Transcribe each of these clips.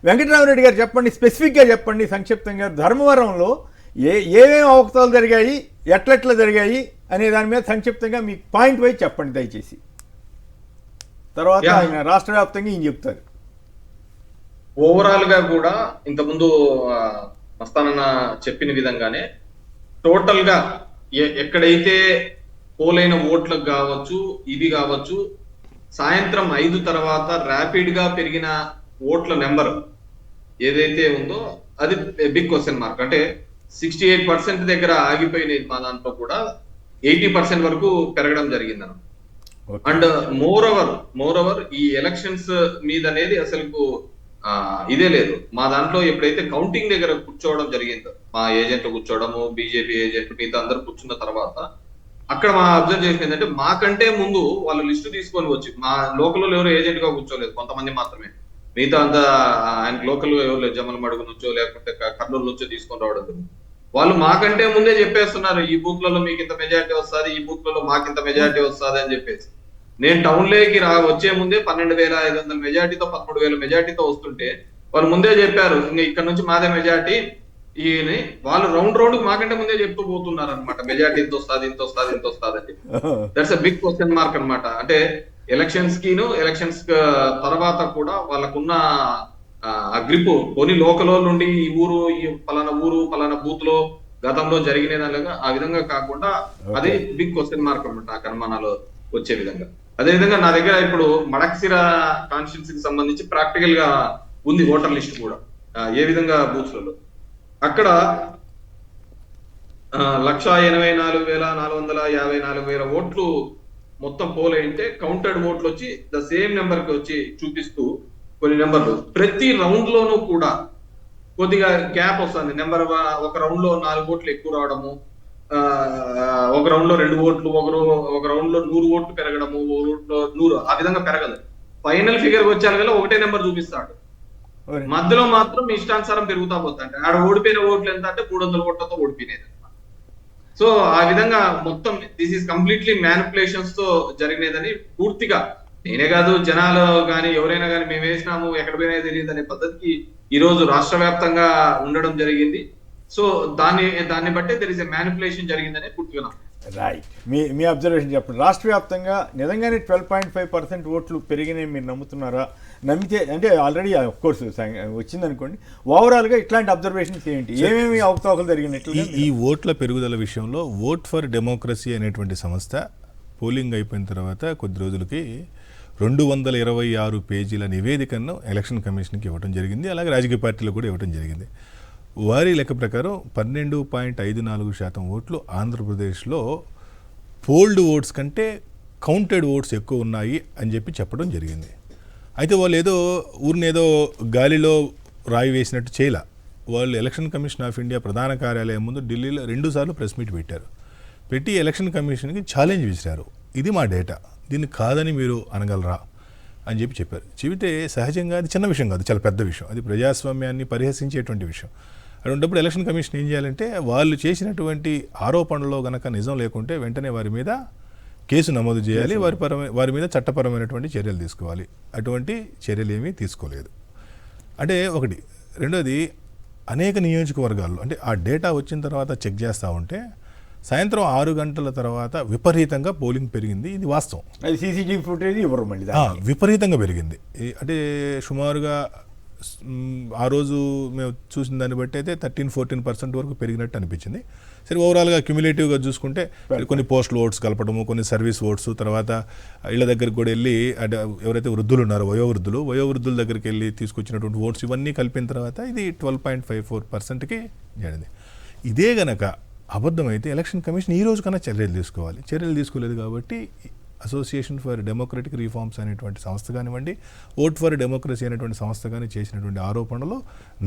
వెంకటరామరెడ్డి గారు చెప్పండి, స్పెసిఫిక్గా చెప్పండి, సంక్షిప్తంగా ధర్మవరంలో ఏమేమి అవకతవకలు జరిగాయి, ఎట్లెట్లా జరిగాయి అనే దాని మీద సంక్షిప్తంగా మీకు పాయింట్ వైజ్ చెప్పండి దయచేసి. తర్వాత ఆయన రాష్ట్ర వ్యాప్తంగా ఈయన చెప్తారు. ఓవరాల్ గా కూడా ఇంతకుముందు మస్తానన్న చెప్పిన విధంగానే టోటల్ గా ఎక్కడైతే పోలైన ఓట్లకు కావచ్చు, ఇది కావచ్చు, సాయంత్రం 5 తర్వాత ర్యాపిడ్ గా పెరిగిన ఓట్ల నెంబర్ ఏదైతే ఉందో అది బిగ్ క్వశ్చన్ మార్క్. అంటే 68% దగ్గర ఆగిపోయినాయి మా దాంట్లో కూడా 80% వరకు పెరగడం జరిగిందన్న. అండ్ మోర్ ఓవర్ ఈ ఎలక్షన్స్ మీద అనేది అసలు ఇదే లేదు. మా దాంట్లో ఎప్పుడైతే కౌంటింగ్ దగ్గర కూర్చోవడం జరిగిందో, మా ఏజెంట్ కూర్చోవడము, బీజేపీ ఏజెంట్ మిగతా అందరు కూర్చున్న తర్వాత అక్కడ మా అబ్జర్వ్ చేసింది ఏంటంటే మాకంటే ముందు వాళ్ళు లిస్టు తీసుకొని వచ్చి, మా లోకల్లో ఎవరు ఏజెంట్ గా కూర్చోలేదు, కొంతమంది మాత్రమే, మిగతా అంతా ఆయన లోకల్ ఎవరు లేదు, జమ్మలమడుగు నుంచో లేకుంటే కర్నూలు నుంచో తీసుకొని రావడం. వాళ్ళు మాకంటే ముందే చెప్పేస్తున్నారు ఈ బూత్లలో మీకు ఇంత మెజారిటీ వస్తుంది, ఈ బూత్లలో మాకు ఇంత మెజారిటీ వస్తుంది అని చెప్పేసి. నేను టౌన్ లోకి వచ్చే ముందే 12,500 మెజార్టీతో 13,000 మెజార్టీతో వస్తుంటే వాళ్ళు ముందే చెప్పారు ఇంకా ఇక్కడ నుంచి మాదే మెజార్టీ. ఈయన వాళ్ళు రౌండ్ మాకంటే ముందే చెప్తూ పోతున్నారు అనమాట, మెజార్టీ ఇంత వస్తుంది ఇంత వస్తుంది ఇంత వస్తుంది అని చెప్పి. That's a big question mark అనమాట. అంటే ఎలక్షన్స్ తర్వాత కూడా వాళ్ళకున్న ఆ గ్రిప్ కొన్ని లోకల్ నుండి ఈ ఊరు, ఈ పలానా బూత్ లో గతంలో జరిగిన దానిలాగా ఆ విధంగా కాకుండా అది బిగ్ క్వశ్చన్ మార్క్ అనమాట ఆ కనుమానాలు వచ్చే విధంగా. అదేవిధంగా నా దగ్గర ఇప్పుడు మడక్సిర కాన్స్టిట్యున్సీకి సంబంధించి ప్రాక్టికల్ గా ఉంది ఓటర్ లిస్ట్ కూడా, ఏ విధంగా బూత్లలో అక్కడ 1,84,454 ఓట్లు మొత్తం పోల్ అయితే కౌంటెడ్ ఓట్లు వచ్చి ద సేమ్ నెంబర్ కి వచ్చి చూపిస్తూ కొన్ని నెంబర్లు ప్రతి రౌండ్ లోనూ కూడా కొద్దిగా గ్యాప్ వస్తుంది. ఒక రౌండ్ లో 4 ఓట్లు ఎక్కువ రావడము, ఒక రౌండ్ లో 2 ఓట్లు, ఒక రౌండ్ లో 100 ఓట్లు పెరగడము, ఒక రౌండ్ లో 100, ఆ విధంగా పెరగదు. ఫైనల్ ఫిగర్ వచ్చారు కదా ఒకటే నెంబర్ చూపిస్తాడు, మధ్యలో మాత్రం ఇష్టానుసారం పెరుగుతా పోతాంటే ఆడ ఓడిపోయిన ఓట్లు ఎంత అంటే 300 ఓట్లతో ఓడిపోయినది. సో ఆ విధంగా మొత్తం దిస్ ఈస్ కంప్లీట్లీ మ్యానిపులేషన్స్ తో జరిగినదని పూర్తిగా నేనే కాదు జనాలు కానీ ఎవరైనా కానీ మేము వేసినాము ఎక్కడ పోయినా తెలియదు అనే పద్ధతికి ఈ రోజు రాష్ట్ర వ్యాప్తంగా ఉండడం జరిగింది. సో దాన్ని బట్టి దర్ ఇస్ ఎ మ్యానిపులేషన్ జరిగిందనే పూర్తిగా. రైట్, మీ అబ్జర్వేషన్ చెప్పండి. రాష్ట్ర వ్యాప్తంగా నిజంగానే 12.5% ఓట్లు పెరిగినాయి మీరు నమ్ముతున్నారా? నమ్మితే అంటే ఆల్రెడీ కోర్స్ వచ్చిందనుకోండి, ఓవరాల్గా ఇట్లాంటి అబ్జర్వేషన్స్ ఏంటి, ఏమేమి అవకతవకలు జరిగినట్లు? ఈ ఓట్ల పెరుగుదల విషయంలో ఓట్ ఫర్ డెమోక్రసీ అనేటువంటి సంస్థ పోలింగ్ అయిపోయిన తర్వాత కొద్ది రోజులకి 226 పేజీల నివేదికను ఎలక్షన్ కమిషన్కి ఇవ్వడం జరిగింది. అలాగే రాజకీయ పార్టీలకు కూడా ఇవ్వడం జరిగింది. వారి లెక్క ప్రకారం 12.54% ఓట్లు ఆంధ్రప్రదేశ్లో పోల్డ్ ఓట్స్ కంటే కౌంటెడ్ ఓట్స్ ఎక్కువ ఉన్నాయి అని చెప్పడం జరిగింది. అయితే వాళ్ళు ఊరినేదో గాలిలో రాయి వేసినట్టు చేయలే. వాళ్ళు ఎలక్షన్ కమిషన్ ఆఫ్ ఇండియా ప్రధాన కార్యాలయం ముందు ఢిల్లీలో 2 సార్లు ప్రెస్ మీట్ పెట్టి ఎలక్షన్ కమిషన్కి ఛాలెంజ్ విసిరారు. ఇది మా డేటా, దీన్ని కాదని మీరు అనగలరా అని చెప్పారు. చెబితే సహజంగా అది చిన్న విషయం కాదు, చాలా పెద్ద విషయం, అది ప్రజాస్వామ్యాన్ని పరిహసించేటువంటి విషయం. అటువంటిప్పుడు ఎలక్షన్ కమిషన్ ఏం చేయాలంటే వాళ్ళు చేసినటువంటి ఆరోపణలో గనక నిజం లేకుంటే వెంటనే వారి మీద కేసు నమోదు చేయాలి, వారి మీద చట్టపరమైనటువంటి చర్యలు తీసుకోవాలి. అటువంటి చర్యలు ఏమీ తీసుకోలేదు. అంటే ఒకటి. రెండోది, అనేక నియోజకవర్గాల్లో అంటే ఆ డేటా వచ్చిన తర్వాత చెక్ చేస్తూ ఉంటే సాయంత్రం 6 గంటల తర్వాత విపరీతంగా పోలింగ్ పెరిగింది. ఇది వాస్తవం. అది సీసీటీవీ ఫుటేజ్ ఇవ్వరు మళ్ళీ, విపరీతంగా పెరిగింది. అంటే సుమారుగా ఆ రోజు మేము చూసిన దాన్ని బట్టి అయితే 13-14% వరకు పెరిగినట్టు అనిపించింది. సరే, ఓవరాల్గా క్యుములేటివ్గా చూసుకుంటే కొన్ని పోస్టల్ ఓట్స్ కలపడము, కొన్ని సర్వీస్ ఓట్స్, తర్వాత ఇళ్ల దగ్గరికి కూడా వెళ్ళి అంటే ఎవరైతే వృద్ధులు ఉన్నారో వయోవృద్ధుల దగ్గరికి వెళ్ళి తీసుకొచ్చినటువంటి ఓట్స్ ఇవన్నీ కలిపిన తర్వాత ఇది 12.54%కి జరిగింది. ఇదే గనక అబద్ధమైతే ఎలక్షన్ కమిషన్ ఈ రోజు కన్నా చర్యలు తీసుకోవాలి. చర్యలు తీసుకోలేదు కాబట్టి అసోసియేషన్ ఫర్ డెమోక్రటిక్ రిఫార్మ్స్ అనేటువంటి సంస్థ కానివ్వండి, ఓట్ ఫర్ డెమోక్రసీ అనేటువంటి సంస్థ కానీ చేసినటువంటి ఆరోపణలు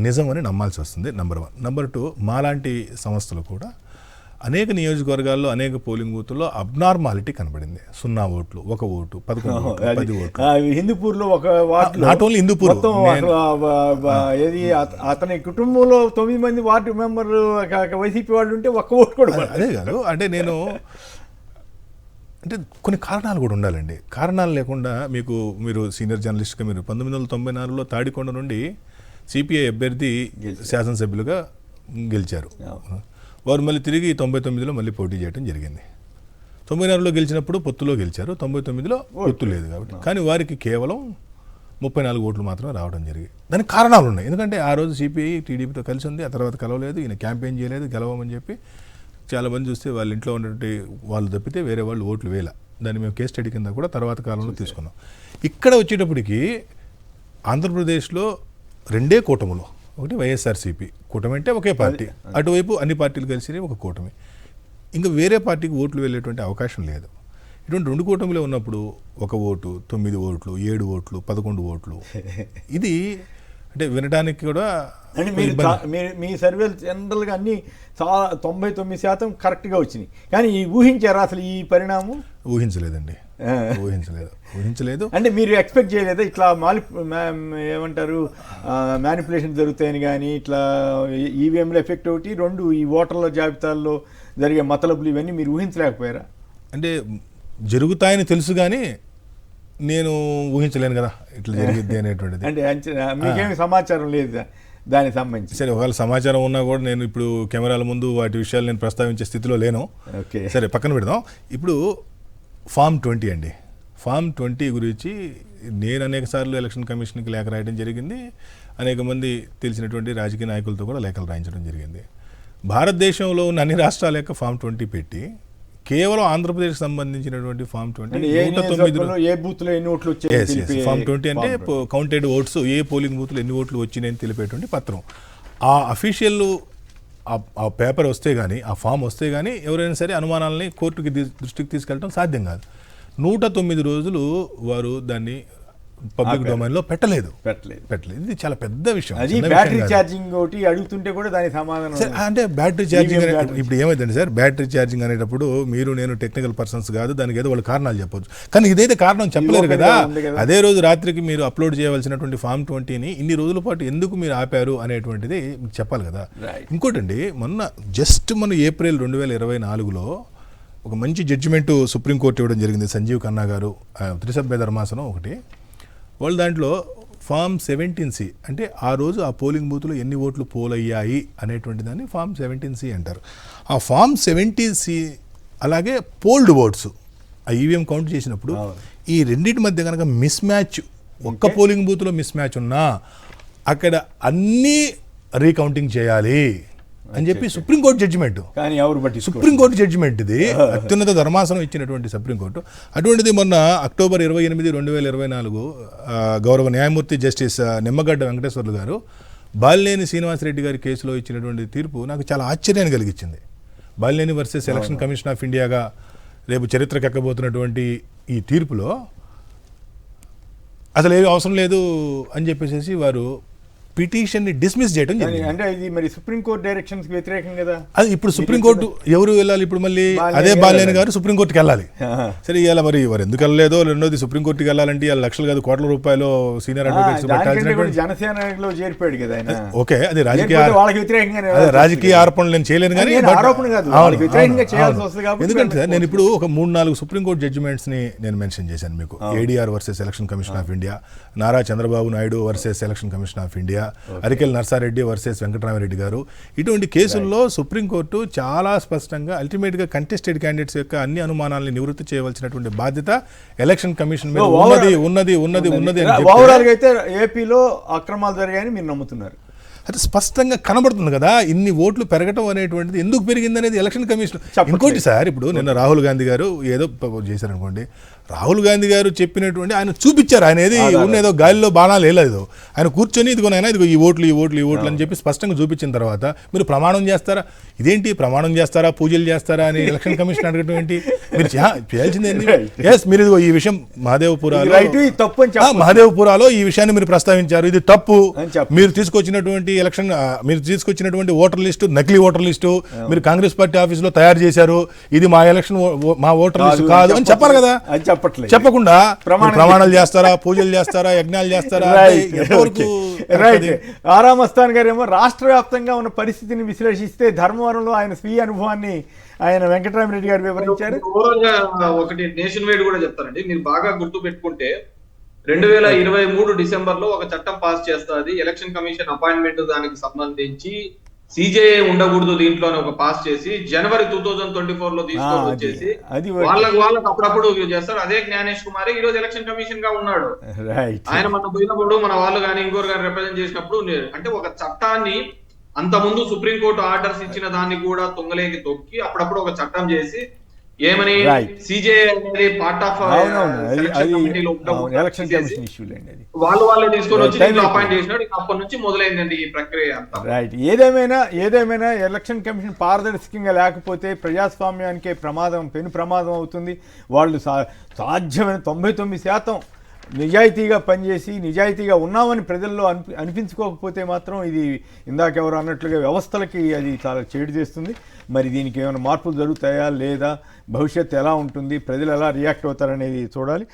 నిజమని నమ్మాల్సి వస్తుంది. నెంబర్ 1. నెంబర్ 2, మాలాంటి సంస్థలు కూడా అనేక నియోజకవర్గాల్లో అనేక పోలింగ్ బూతుల్లో అబ్నార్మాలిటీ కనబడింది. 0 ఓట్లు, 1 ఓటు, 11 ఓట్లు, 10 ఓట్లు. హిందూపూర్లో ఒక వార్డు, నాట్ ఓన్లీ హిందూపూర్, ఏది అతని కుటుంబంలో 9 మంది వార్డు మెంబర్లు వైసీపీ వాళ్ళు ఉంటే 1 ఓటు కూడా. అదే కాదు, అంటే అంటే కొన్ని కారణాలు కూడా ఉండాలండి. కారణాలు లేకుండా మీరు సీనియర్ జర్నలిస్ట్గా మీరు 1994లో తాడికొండ నుండి సిపిఐ అభ్యర్థి శాసనసభ్యులుగా గెలిచారు. వారు మళ్ళీ తిరిగి 99లో మళ్ళీ పోటీ చేయడం జరిగింది. 94లో గెలిచినప్పుడు పొత్తులో గెలిచారు, 99లో పొత్తు లేదు కాబట్టి. కానీ వారికి కేవలం 34 ఓట్లు మాత్రమే రావడం జరిగింది. దానికి కారణాలు ఉన్నాయి. ఎందుకంటే ఆ రోజు సిపిఐ టీడీపీతో కలిసి ఉంది, ఆ తర్వాత కలవలేదు, ఈయన క్యాంపెయిన్ చేయలేదు, గెలవమని చెప్పి చాలామంది చూస్తే వాళ్ళ ఇంట్లో ఉన్నటువంటి వాళ్ళు తప్పితే వేరే వాళ్ళు ఓట్లు వేల. దాన్ని మేము కేస్ స్టడీ కింద కూడా తర్వాత కాలంలో తీసుకున్నాం. ఇక్కడ వచ్చేటప్పటికి ఆంధ్రప్రదేశ్లో రెండే కూటములు, ఒకటి వైఎస్ఆర్సీపీ కూటమి అంటే ఒకే పార్టీ, అటువైపు అన్ని పార్టీలు కలిసి ఒక కూటమి, ఇంకా వేరే పార్టీకి ఓట్లు వెళ్ళేటువంటి అవకాశం లేదు. ఇటువంటి రెండు కూటమిలో ఉన్నప్పుడు 1 ఓటు, 9 ఓట్లు, 7 ఓట్లు, 11 ఓట్లు, ఇది అంటే వినడానికి కూడా అంటే మీ సర్వేలు జనరల్గా అన్ని చాలా 99% కరెక్ట్గా వచ్చినాయి. కానీ ఊహించారా అసలు ఈ పరిణామం? ఊహించలేదండి, ఊహించలేదు. అంటే మీరు ఎక్స్పెక్ట్ చేయలేదా ఇట్లా ఏమంటారు మ్యానిపులేషన్ జరుగుతాయని? కానీ ఇట్లా ఈవీఎంలో ఎఫెక్ట్ ఒకటి, 2 ఈ ఓటర్ల జాబితాల్లో జరిగే మతలబులు ఇవన్నీ మీరు ఊహించలేకపోయారా? అంటే జరుగుతాయని తెలుసు కానీ నేను ఊహించలేను కదా ఇట్లా జరిగిద్ది అనేటువంటిది. అంటే మీకేమి సమాచారం లేదు దానికి సంబంధించి? సరే, ఒకవేళ సమాచారం ఉన్నా కూడా నేను ఇప్పుడు కెమెరాల ముందు వాటి విషయాలు నేను ప్రస్తావించే స్థితిలో లేను. ఓకే, సరే, పక్కన పెడదాం. ఇప్పుడు ఫామ్ 20 అండి. ఫామ్ 20 గురించి నేను అనేక సార్లు ఎలక్షన్ కమిషన్కి లేఖ రాయడం జరిగింది. అనేక మంది తెలిసినటువంటి రాజకీయ నాయకులతో కూడా లేఖలు రాయించడం జరిగింది. భారతదేశంలో ఉన్న అన్ని రాష్ట్రాల యొక్క ఫామ్ 20 పెట్టి కేవలం ఆంధ్రప్రదేశ్కి సంబంధించినటువంటి ఫామ్ 20 ఫామ్ 20 అంటే కౌంటెడ్ ఓట్స్, ఏ పోలింగ్ బూత్లో ఎన్ని ఓట్లు వచ్చినాయని తెలిపేటువంటి పత్రం. ఆ అఫీషియల్ ఆ పేపర్ వస్తే కానీ, ఆ ఫామ్ వస్తే కానీ ఎవరైనా సరే అనుమానాలని కోర్టుకి దృష్టికి తీసుకెళ్ళడం సాధ్యం కాదు. 109 రోజులు వారు దాన్ని పబ్లిక్ డొమైన్లో పెట్టలేదు. ఇది చాలా పెద్ద విషయం. బ్యాటరీ ఛార్జింగ్ ఒకటి అడుగుతుంటే కూడా దానికి సమాధానం అంటే బ్యాటరీ ఛార్జింగ్ ఇప్పుడు ఏమైందండి సార్, బ్యాటరీ ఛార్జింగ్ అనేటప్పుడు మీరు నేను టెక్నికల్ పర్సన్స్ కాదు, దానికి ఏదో వాళ్ళు కారణాలు చెప్పొచ్చు. కానీ ఇదైతే కారణం చెప్పలేరు కదా. అదే రోజు రాత్రికి మీరు అప్లోడ్ చేయవలసినటువంటి ఫామ్ 20ని ఇన్ని రోజుల పాటు ఎందుకు మీరు ఆపారు అనేటువంటిది చెప్పాలి కదా. ఇంకోటండి, మన ఏప్రిల్ 2024లో ఒక మంచి జడ్జిమెంట్ సుప్రీంకోర్టు ఇవ్వడం జరిగింది. సంజీవ్ ఖన్నా గారు, త్రిసభ్య ధర్మాసనం ఒకటి. వాళ్ళు దాంట్లో ఫామ్ 17C అంటే ఆ రోజు ఆ పోలింగ్ బూత్లో ఎన్ని ఓట్లు పోలయ్యాయి అనేటువంటి దాన్ని ఫామ్ 17C అంటారు. ఆ ఫామ్ 17C అలాగే పోల్డ్ ఓట్స్, ఆ ఈవీఎం కౌంట్ చేసినప్పుడు ఈ రెండింటి మధ్య కనుక మిస్ మ్యాచ్, ఒక్క పోలింగ్ బూత్లో మిస్ మ్యాచ్ ఉన్నా అక్కడ అన్నీ రీకౌంటింగ్ చేయాలి అని చెప్పి సుప్రీంకోర్టు జడ్జిమెంట్. కానీ ఎవరు బట్టి సుప్రీంకోర్టు జడ్జిమెంట్ ఇది, అత్యున్నత ధర్మాసనం ఇచ్చినటువంటి సుప్రీంకోర్టు. అటువంటిది మొన్న అక్టోబర్ 28, 2024 గౌరవ న్యాయమూర్తి జస్టిస్ నిమ్మగడ్డ వెంకటేశ్వర్లు గారు బాలినేని శ్రీనివాసరెడ్డి గారి కేసులో ఇచ్చినటువంటి తీర్పు నాకు చాలా ఆశ్చర్యాన్ని కలిగించింది. Balineni versus election commission of ఇండియాగా రేపు చరిత్రకు ఎక్కబోతున్నటువంటి ఈ తీర్పులో అసలు ఏమీ అవసరం లేదు అని చెప్పేసి వారు పిటిషన్ని డిస్మిస్ చేయడం జరిగింది. అంటే ఇది మరి సుప్రీంకోర్టు డైరెక్షన్స్ వ్యతిరేకం కదా. అది ఇప్పుడు సుప్రీంకోర్టు ఎవరు వెళ్ళాలి? ఇప్పుడు మళ్ళీ అదే బాలినేని గారు సుప్రీంకోర్టుకి వెళ్ళాలి. సరే, ఇవాళ మరి వారు ఎందుకు వెళ్ళలేదో, రెండోది సుప్రీంకోర్టుకి వెళ్ళాలంటే వాళ్ళ లక్షలు కాదు కోట్ల రూపాయలు సీనియర్ అడ్వకేట్స్ పెట్టాల్సినటువంటి జనసేనలో చేరిపోయాడు కదా ఆయన. ఓకే, అది రాజకీయ ఆరోపణలు నేను చేయలేను కానీ ఎందుకంటే నేను ఇప్పుడు ఒక 3-4 సుప్రీంకోర్టు జడ్జిమెంట్స్ ని నేను మెన్షన్ చేశాను మీకు. ADR versus election commission of India, Nara Chandrababu Naidu versus election commission of India, Arikel Narsareddy versus Venkataramareddy గారు. ఇటువంటి కేసుల్లో సుప్రీంకోర్టు చాలా స్పష్టంగా అల్టిమేట్గా కంటెస్టెడ్ క్యాండిడేట్స్ యొక్క అన్ని అనుమానాలను నివృత్తి చేయవలసినటువంటి బాధ్యత ఎలక్షన్ కమిషన్ మీద ఉన్నది ఓవరాల్ గా అయితే ఏపీలో అక్రమాలు జరిగాయని మీరు నమ్ముతున్నారు? అది స్పష్టంగా కనబడుతుంది కదా. ఇన్ని ఓట్లు పెరగటం అనేటువంటిది ఎందుకు పెరిగింది అనేది ఎలక్షన్ కమిషన్. ఇంకోటి సార్, ఇప్పుడు నిన్న రాహుల్ గాంధీ గారు ఏదో చేశారనుకోండి, రాహుల్ గాంధీ గారు చెప్పినటువంటి ఆయన చూపించారు, ఆయన ఏది ఉన్నదో గాలిలో బాణాలు వేయలేదు. ఆయన కూర్చొని ఇదిగోనైనా ఇదిగో ఈ ఓట్లు అని చెప్పి స్పష్టంగా చూపించిన తర్వాత మీరు ప్రమాణం చేస్తారా? ఇదేంటి ప్రమాణం చేస్తారా, పూజలు చేస్తారా అని ఎలక్షన్ కమిషన్ అడగటం ఏంటి? మీరు చేయాల్సింది ఏంటి? మీరు ఇదిగో ఈ విషయం మహదేవ్పురాలో ఈ విషయాన్ని మీరు ప్రస్తావించారు, ఇది తప్పు. మీరు తీసుకొచ్చినటువంటి ఓటర్ లిస్టు నకిలీ ఓటర్ లిస్టు మీరు కాంగ్రెస్ పార్టీ ఆఫీసులో తయారు చేశారు, ఇది మా ఓటర్ లిస్టు కాదు అని చెప్పాలి కదా. చెప్పకుండా ప్రమాణాలు చేస్తారా, పూజలు చేస్తారా, యజ్ఞాలు చేస్తారా? ఆరామస్థాన్ గారేమో రాష్ట్ర వ్యాప్తంగా ఉన్న పరిస్థితిని విశ్లేషిస్తే ధర్మవరంలో ఆయన స్వీయ అనుభవాన్ని ఆయన వెంకటరామరెడ్డి గారు వివరించారు. ఒకటి నేషన్ వైడ్ కూడా చెప్తారండి. మీరు బాగా గుర్తు పెట్టుకుంటే 2023 డిసెంబర్ లో ఒక చట్టం పాస్ చేస్తుంది. ఎలక్షన్ కమిషన్ అపాయింట్మెంట్ దానికి సంబంధించి సిజేఏ ఉండకూడదు దీంట్లో ఒక పాస్ చేసి జనవరి 2024 లో తీసుకొని వచ్చేసి అది వాళ్ళకి అప్పుడప్పుడు చేస్తారు. అదే జ్ఞానేష్ కుమార్ ఈ రోజు ఎలక్షన్ కమిషన్ గా ఉన్నాడు. రైట్. ఆయన మనం పోయినప్పుడు మన వాళ్ళు కానీ ఇంకోరు కానీ రిప్రజెంట్ చేసినప్పుడు అంటే ఒక చట్టాన్ని అంత ముందు సుప్రీంకోర్టు ఆర్డర్స్ ఇచ్చిన దాన్ని కూడా తుంగలేకి తొక్కి అప్పుడప్పుడు ఒక చట్టం చేసి ఏమని Right. సిజే అనేది part of election commission issue లేండి అది. వాళ్ళే తీసుకొని వచ్చి Time దీంట్లో అయిపోయింది. అపాయింట్ చేసినాడు. ఇంకా అప్పటి నుంచి మొదలైందండి ఈ ప్రక్రియ అంతా. రైట్. ఏదేమైనా ఎలక్షన్ కమిషన్ పారదర్శకంగా లేకపోతే ప్రజాస్వామ్యానికే పెను ప్రమాదం అవుతుంది. వాళ్ళు సాధ్యమైన 99% నిజాయితీగా పనిచేసి నిజాయితీగా ఉన్నామని ప్రజల్లో అనిపించుకోకపోతే మాత్రం ఇది ఇందాక ఎవరు అన్నట్లుగా వ్యవస్థలకి అది చాలా చేడు చేస్తుంది. మరి దీనికి ఏమైనా మార్పులు జరుగుతాయా లేదా, భవిష్యత్తు ఎలా ఉంటుంది, ప్రజలు ఎలా రియాక్ట్ అవుతారనేది చూడాలి.